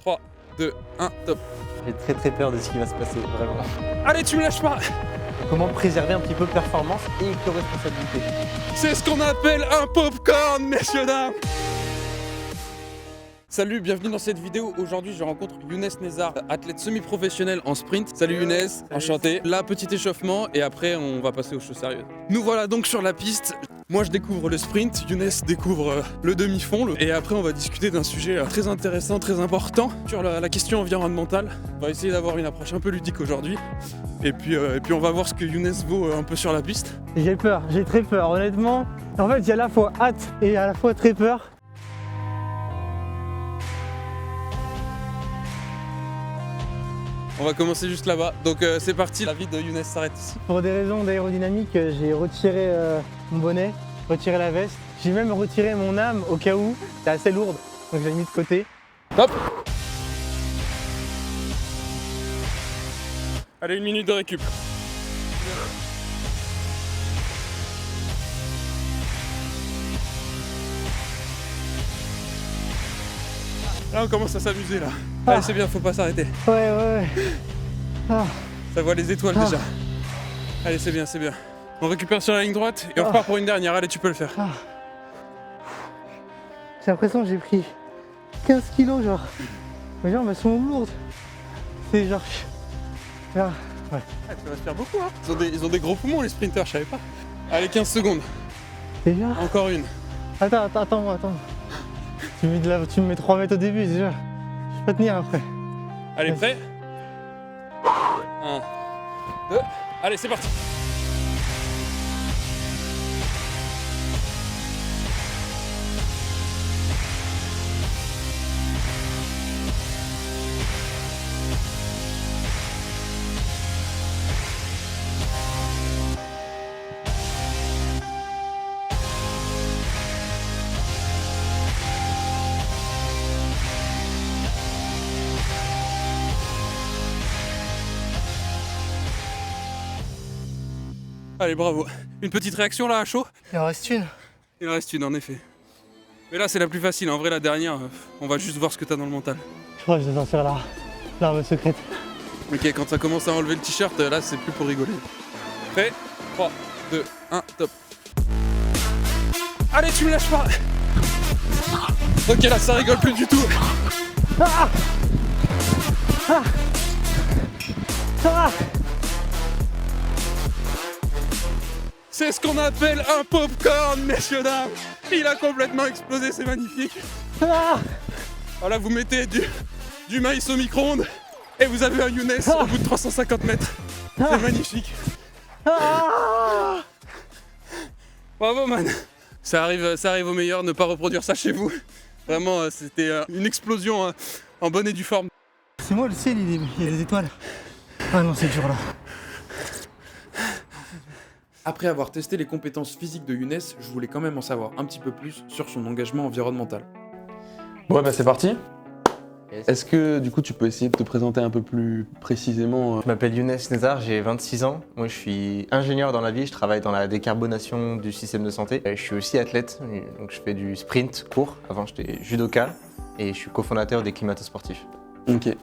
3, 2, 1, top. J'ai très peur de ce qui va se passer, vraiment. Allez, tu me lâches pas. Comment préserver un petit peu performance et éco-responsabilité. C'est ce qu'on appelle un popcorn, messieurs dames. Salut, bienvenue dans cette vidéo. Aujourd'hui, je rencontre Younes Nezar, athlète semi-professionnel en sprint. Salut Younes, enchanté. Là, petit échauffement et après, on va passer aux choses sérieuses. Nous voilà donc sur la piste. Moi, je découvre le sprint, Younes découvre le demi-fond. Et après, on va discuter d'un sujet très intéressant, très important sur la question environnementale. On va essayer d'avoir une approche un peu ludique aujourd'hui. Et puis, on va voir ce que Younes vaut un peu sur la piste. J'ai peur, j'ai très peur, honnêtement. En fait, j'ai à la fois hâte et à la fois très peur. On va commencer juste là-bas. Donc c'est parti, la vie de Younes s'arrête ici. Pour des raisons d'aérodynamique, j'ai retiré mon bonnet, retiré la veste. J'ai même retiré mon âme au cas où. C'est assez lourde, donc je l'ai mis de côté. Hop. Allez, 1 minute de récup. Là, on commence à s'amuser là. Allez, c'est bien, faut pas s'arrêter. Ouais. Ah. Ça voit les étoiles déjà. Allez, c'est bien, c'est bien. On récupère sur la ligne droite et on repart pour une dernière. Allez, tu peux le faire. J'ai l'impression que j'ai pris 15 kilos, genre. Mes jambes, elles sont lourdes. C'est genre... Ouais. Ah, ça va se faire beaucoup, hein. Ils ont des gros poumons, les sprinters, je savais pas. Allez, 15 secondes. Déjà? Encore une. Attends. Tu me mets 3 mètres au début, déjà. Je peux pas tenir après. Allez, prêt? 1, 2, allez, c'est parti. Allez, bravo. Une petite réaction là à chaud? Il en reste une. Il en reste une en effet. Mais là c'est la plus facile, en vrai la dernière, on va juste voir ce que t'as dans le mental. Je crois que je vais sortir l'arme secrète. Ok, quand ça commence à enlever le t-shirt, là c'est plus pour rigoler. Prêt? 3, 2, 1, top. Allez, tu me lâches pas. Ok, là ça rigole plus du tout. C'est ce qu'on appelle un popcorn, messieurs dames. Il a complètement explosé, c'est magnifique. Voilà, vous mettez du maïs au micro-ondes et vous avez un Younes au bout de 350 mètres. C'est magnifique. Bravo, man. Ça arrive au meilleur, ne pas reproduire ça chez vous. Vraiment, c'était une explosion en bonne et due forme. C'est moi le ciel, il y a des étoiles. Ah non, c'est dur là. Après avoir testé les compétences physiques de Younes, je voulais quand même en savoir un petit peu plus sur son engagement environnemental. Ouais, bah c'est parti. Yes. Est-ce que du coup tu peux essayer de te présenter un peu plus précisément Je m'appelle Younes Nezar, j'ai 26 ans. Moi je suis ingénieur dans la vie, je travaille dans la décarbonation du système de santé. Je suis aussi athlète, donc je fais du sprint court. Avant j'étais judoka et je suis cofondateur des Climatosportifs. Ok,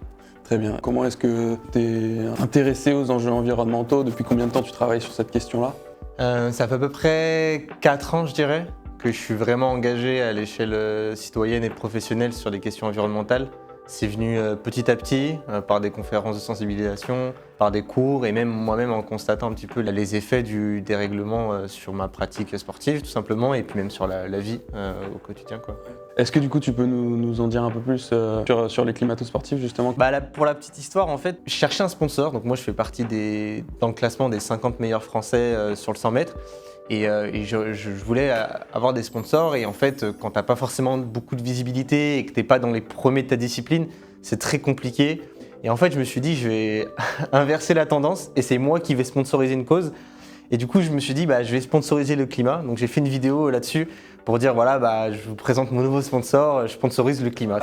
très bien. Comment est-ce que tu es intéressé aux enjeux environnementaux? Depuis combien de temps tu travailles sur cette question-là? Ça fait à peu près 4 ans je dirais que je suis vraiment engagé à l'échelle citoyenne et professionnelle sur les questions environnementales. C'est venu petit à petit par des conférences de sensibilisation, par des cours et même moi-même en constatant un petit peu les effets du dérèglement sur ma pratique sportive tout simplement et puis même sur la vie au quotidien, quoi. Est-ce que du coup tu peux nous en dire un peu plus sur les climato-sportifs justement? Pour la petite histoire, en fait, je cherchais un sponsor. Donc moi, je fais partie dans le classement des 50 meilleurs Français sur le 100 mètres. Et je voulais avoir des sponsors. Et en fait, quand tu n'as pas forcément beaucoup de visibilité et que tu n'es pas dans les premiers de ta discipline, c'est très compliqué. Et en fait, je me suis dit, je vais inverser la tendance et c'est moi qui vais sponsoriser une cause. Et du coup, je me suis dit, je vais sponsoriser le climat. Donc j'ai fait une vidéo là-dessus pour dire, voilà, je vous présente mon nouveau sponsor, je sponsorise le climat.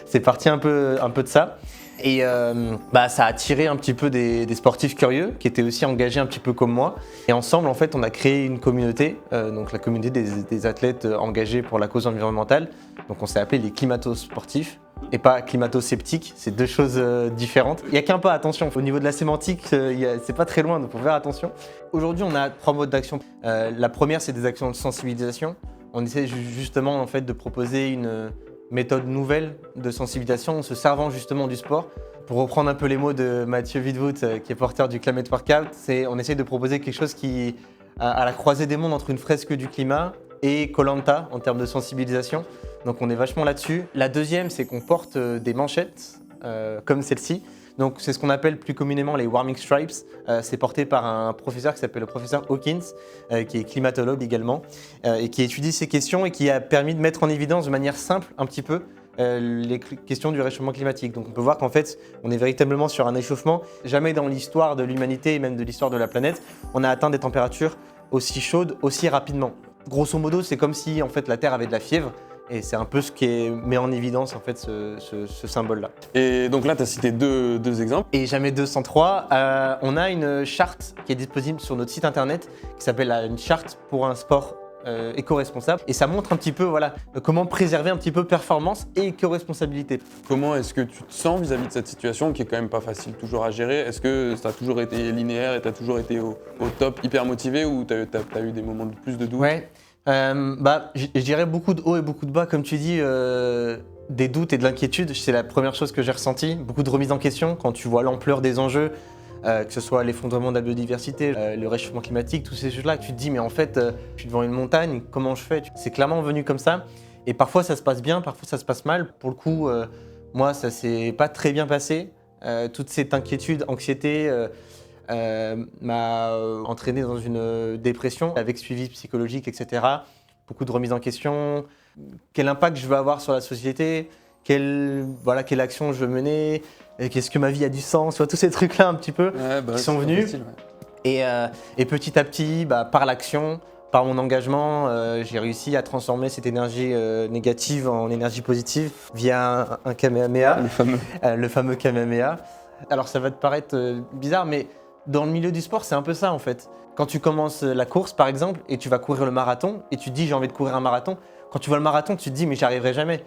C'est parti un peu de ça. Et ça a attiré un petit peu des sportifs curieux qui étaient aussi engagés un petit peu comme moi. Et ensemble, en fait, on a créé une communauté, donc la communauté des athlètes engagés pour la cause environnementale. Donc on s'est appelé les Climatosportifs. et pas climato-sceptique, c'est deux choses différentes. Il n'y a qu'un pas, attention, au niveau de la sémantique, c'est pas très loin, donc faut faire attention. Aujourd'hui, on a 3 modes d'action. La première, c'est des actions de sensibilisation. On essaie justement en fait, de proposer une méthode nouvelle de sensibilisation en se servant justement du sport. Pour reprendre un peu les mots de Mathieu Wittwood, qui est porteur du Climate Workout, on essaie de proposer quelque chose qui à la croisée des mondes entre une fresque du climat et Koh Lanta en termes de sensibilisation. Donc on est vachement là-dessus. La deuxième, c'est qu'on porte des manchettes comme celle-ci. Donc c'est ce qu'on appelle plus communément les warming stripes. C'est porté par un professeur qui s'appelle le professeur Hawkins, qui est climatologue également, et qui étudie ces questions et qui a permis de mettre en évidence de manière simple un petit peu les questions du réchauffement climatique. Donc on peut voir qu'en fait, on est véritablement sur un échauffement. Jamais dans l'histoire de l'humanité et même de l'histoire de la planète, on a atteint des températures aussi chaudes, aussi rapidement. Grosso modo, c'est comme si en fait, la Terre avait de la fièvre. Et c'est un peu ce qui met en évidence en fait, ce symbole-là. Et donc là, tu as cité deux exemples. Et jamais 203, on a une charte qui est disponible sur notre site internet qui s'appelle une charte pour un sport éco-responsable. Et ça montre un petit peu voilà, comment préserver un petit peu performance et éco-responsabilité. Comment est-ce que tu te sens vis-à-vis de cette situation qui est quand même pas facile toujours à gérer? Est-ce que ça a toujours été linéaire et tu as toujours été au top, hyper motivé, ou tu as eu des moments de plus de doute? Ouais. Je dirais beaucoup de hauts et beaucoup de bas, comme tu dis, des doutes et de l'inquiétude, c'est la première chose que j'ai ressentie. Beaucoup de remises en question quand tu vois l'ampleur des enjeux, que ce soit l'effondrement de la biodiversité, le réchauffement climatique, tous ces choses-là, tu te dis mais en fait, je suis devant une montagne, comment je fais? C'est clairement venu comme ça. Et parfois ça se passe bien, parfois ça se passe mal. Pour le coup, moi ça s'est pas très bien passé. Toute cette inquiétude, anxiété m'a entraîné dans une dépression avec suivi psychologique, etc. Beaucoup de remises en question. Quel impact je veux avoir sur la société? Quelle action je veux mener? Qu'est-ce que ma vie a du sens? Tous ces trucs-là un petit peu qui sont venus. Facile, ouais. Et petit à petit, par l'action, par mon engagement, j'ai réussi à transformer cette énergie négative en énergie positive via un Kamehameha, le fameux Kamehameha. Alors ça va te paraître bizarre, mais dans le milieu du sport, c'est un peu ça en fait. Quand tu commences la course par exemple et tu vas courir le marathon et tu te dis j'ai envie de courir un marathon, quand tu vois le marathon, tu te dis mais j'y arriverai jamais.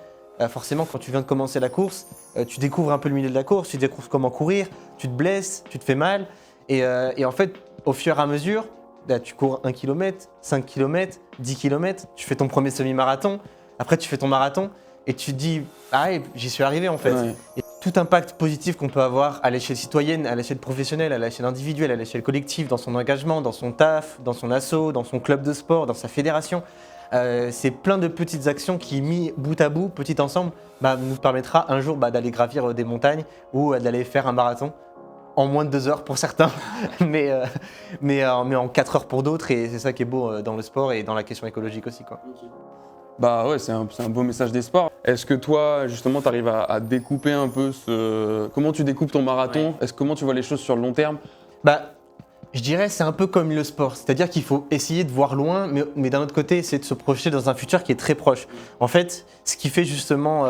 Forcément, quand tu viens de commencer la course, tu découvres un peu le milieu de la course, tu découvres comment courir, tu te blesses, tu te fais mal. Et en fait, au fur et à mesure, tu cours 1 km, 5 km, 10 km, tu fais ton premier semi-marathon, après tu fais ton marathon et tu te dis ah ouais, j'y suis arrivé en fait. Ouais. Et tout impact positif qu'on peut avoir à l'échelle citoyenne, à l'échelle professionnelle, à l'échelle individuelle, à l'échelle collective, dans son engagement, dans son taf, dans son asso, dans son club de sport, dans sa fédération. C'est plein de petites actions qui, mis bout à bout, petit ensemble, nous permettra un jour d'aller gravir des montagnes ou d'aller faire un marathon en moins de 2 heures pour certains, mais en 4 heures pour d'autres. Et c'est ça qui est beau dans le sport et dans la question écologique aussi, quoi. Bah ouais, c'est un beau message d'espoir. Est-ce que toi, justement, tu arrives à découper un peu comment tu découpes ton marathon? Ouais. Comment tu vois les choses sur le long terme? Je dirais c'est un peu comme le sport, c'est-à-dire qu'il faut essayer de voir loin, mais d'un autre côté, c'est de se projeter dans un futur qui est très proche. En fait, ce qui fait justement,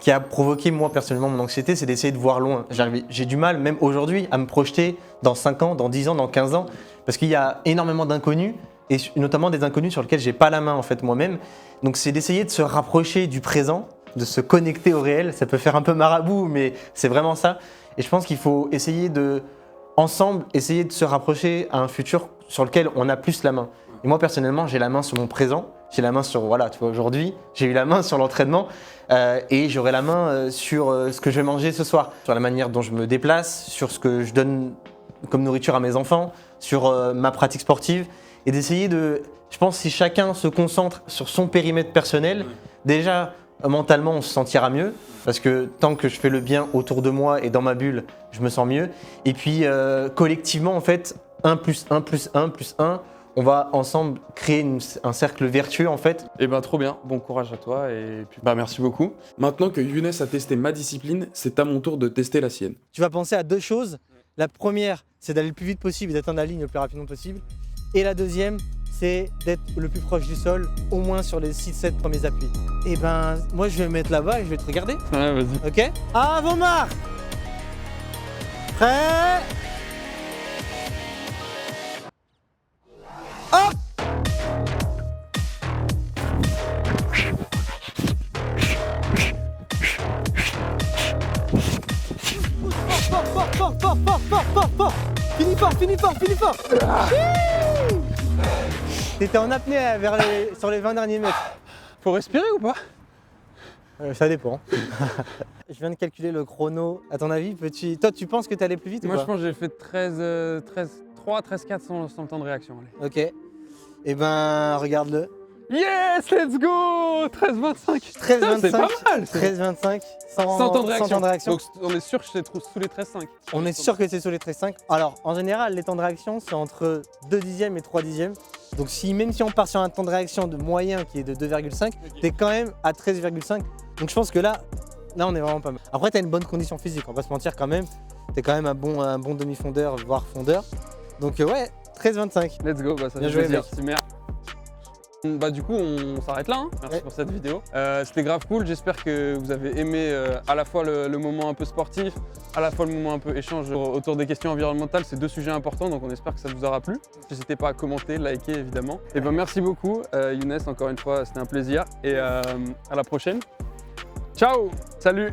qui a provoqué moi personnellement mon anxiété, c'est d'essayer de voir loin. J'ai du mal, même aujourd'hui, à me projeter dans 5 ans, dans 10 ans, dans 15 ans, parce qu'il y a énormément d'inconnus, et notamment des inconnus sur lesquels j'ai pas la main en fait moi-même. Donc c'est d'essayer de se rapprocher du présent, de se connecter au réel. Ça peut faire un peu marabout, mais c'est vraiment ça. Et je pense qu'il faut essayer ensemble, essayer de se rapprocher à un futur sur lequel on a plus la main. Et moi personnellement, j'ai la main sur mon présent, j'ai la main sur, tu vois, aujourd'hui, j'ai eu la main sur l'entraînement et j'aurai la main sur ce que je vais manger ce soir, sur la manière dont je me déplace, sur ce que je donne comme nourriture à mes enfants, sur ma pratique sportive, et d'essayer je pense si chacun se concentre sur son périmètre personnel, déjà mentalement on se sentira mieux, parce que tant que je fais le bien autour de moi et dans ma bulle, je me sens mieux. Et puis collectivement en fait, 1 plus 1 plus 1 plus 1, on va ensemble créer un cercle vertueux en fait. Eh ben trop bien, bon courage à toi et puis merci beaucoup. Maintenant que Younes a testé ma discipline, c'est à mon tour de tester la sienne. Tu vas penser à 2 choses. La première, c'est d'aller le plus vite possible et d'atteindre la ligne le plus rapidement possible. Et la deuxième, c'est d'être le plus proche du sol, au moins sur les 6-7 premiers appuis. Et moi je vais me mettre là-bas et je vais te regarder. Ouais, vas-y. Ok? Avant marche! Prêt? Hop! fort, fort, fort, fort, fort, fort. Finis fort, finis fort, finis fort. T'étais en apnée sur les 20 derniers mètres. Faut respirer ou pas? Ça dépend. Je viens de calculer le chrono. À ton avis, petit. Toi, tu penses que t'es allé plus vite Moi ou je pas? pense que j'ai fait 13-3, 13-4 sans le temps de réaction. Allez. Ok. Eh ben, regarde-le. Yes, let's go 13-25. 13-25. C'est pas mal. 13-25. Sans temps de réaction. Sans temps de réaction. Donc on est sûr que c'est sous les 13-5. On est sûr que c'est sur les 13-5. Alors, en général, les temps de réaction, c'est entre 2 dixièmes et 3 dixièmes. Donc, même si on part sur un temps de réaction de moyen qui est de 2,5, t'es quand même à 13,5. Donc, je pense que là, on est vraiment pas mal. Après, t'as une bonne condition physique, on va se mentir quand même. T'es quand même un bon demi-fondeur, voire fondeur. Donc, ouais, 13,25. Let's go, bah ça Bien fait joué, plaisir. mec. C'est merde. Bah du coup on s'arrête là, hein. Merci Ouais. pour cette vidéo. C'était grave cool, j'espère que vous avez aimé à la fois le moment un peu sportif, à la fois le moment un peu échange autour des questions environnementales. C'est deux sujets importants, donc on espère que ça vous aura plu. N'hésitez pas à commenter, liker évidemment. Et ben merci beaucoup Younes, encore une fois c'était un plaisir et à la prochaine. Ciao, salut.